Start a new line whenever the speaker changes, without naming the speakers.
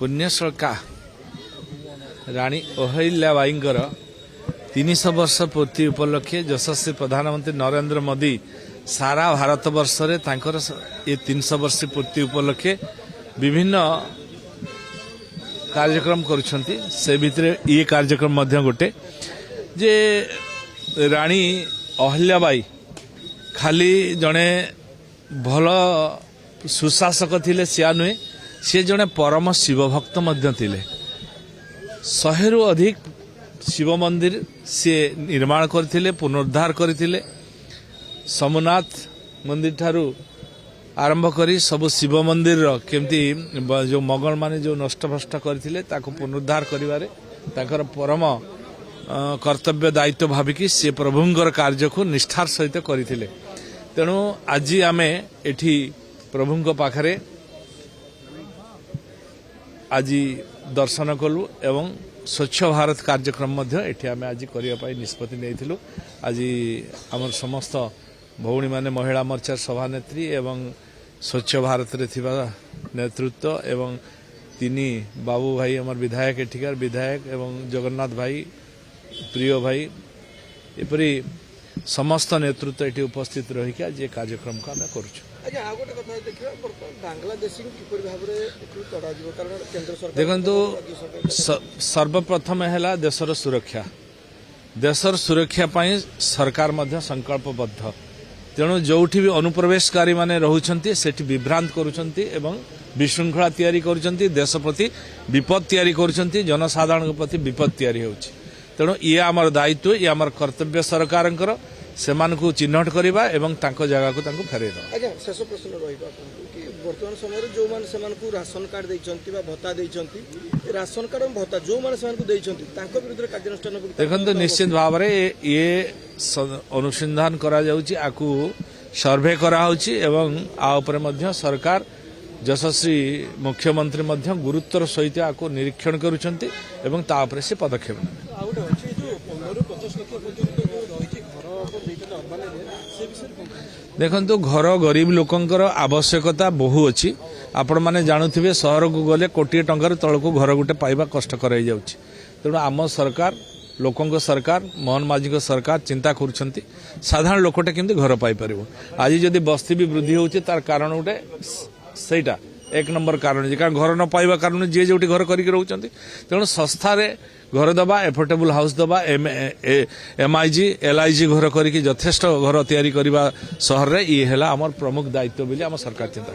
पुण्यश्लोका राणी अहिल्याबाईंकर 300 वर्ष पूर्ति उपलक्षे यशस्वी प्रधानमंत्री नरेंद्र मोदी सारा भारत वर्ष रे तांकर ये 300 वर्ष पूर्ति उपलक्षे विभिन्न कार्यक्रम करुछंती। से भितरे ये कार्यक्रम मध्य गोटे जे राणी अहिल्याबाई खाली जड़े भल सुशासक थिले सिया नुहे, सी जड़े परम शिव भक्त मध्य थिले। 100 रु अधिक शिव मंदिर सी निर्माण करथिले, पुनरुद्धार करथिले। सोमनाथ मंदिर ठारू आरंभ करी सब शिव मंदिर केमती जो मोगल माने जो नष्ट भ्रष्ट करथिले ताको पुनरुद्धार करिवारे ताकर परम कर्तव्य दायित्व भाविकी सी प्रभुंकर कार्य को निष्ठार सहित करथिले। तेणु आज आमे एठी प्रभुंक पाखरे आज दर्शन कलु एवं स्वच्छ भारत कार्यक्रम मध्य एठी आमे आज करिया पाई निष्पत्ति नेथिलु। आज हमर समस्त भौणी माने महिला मोर्चा सभानेत्री एवं स्वच्छ भारत रे थिबा नेतृत्व एवं तिनी बाबू भाई हमर विधायक एठिकार विधायक एवं जगन्नाथ भाई प्रिय भाई एपरी समस्त नेतृत्व एटी उपस्थित रही के आज कार्यक्रम का आम कर। देखु सर्वप्रथम है देशर सुरक्षा, देशर सुरक्षा पाई सरकार मध्य संकल्पबद्ध। तेणु जोठी भी अनुप्रवेशकारी माने रहउछंती सेठी विभ्रांत करूछंती एवं विशृंखला तैयारी करूछंती, देश प्रति विपद तैयारी करूछंती, जनसाधारण प्रति विपद तैयारी होउछि। तेणु ये आमर दायित्व, ये आमर कर्तव्य सरकारंकर सेमान को चिन्हट करबा एवं तांको जगह को तांको फेरै दो।
अच्छा शेष प्रश्न रहिबा कि वर्तमान समय जो मान सेमान को राशन कार्ड दैछंती बा भत्ता दैछंती, राशन कार्ड और भत्ता जो मान सेमान को दैछंती तांको विरुद्ध कार्यानुष्ठान
देखंतु निश्चित भाव रे ये अनुसंधान करा जाउची, आकु सर्वे करा होची एवं आ ऊपर मध्य सरकार यशस्वी मुख्यमंत्री मध्य गुरुत्वर सहित आकु निरीक्षण करूछंती एवं ता ऊपर से पदक्षेप देखंतु घर गरीब लोकंकर आवश्यकता बहु अच्छी। आपण माने जानुथिबे शहर को गले कोटी टंकार तळको घर गुटे पाइबा कष्ट कराई जाउची। तेणु आम सरकार लोकंक सरकार मोहन माझी को सरकार चिंता करुछंती साधारण लोकटे केमती घर पाई परिबो। आज जदि बस्ती भी वृद्धि होउची तार कारण उटे सेटा एक नंबर कारण जे कारण घर न पाइबा कारण जे जोटी घर करिक रहउचंती। तेणु संस्था रे घर दबा, एफोर्डेबल हाउस दबा, MIG LIG घर करिक यथेष्ट घर तैयारी करबा शहर रे ये हैला हमर प्रमुख दायित्व बोली आम सरकार चिंता।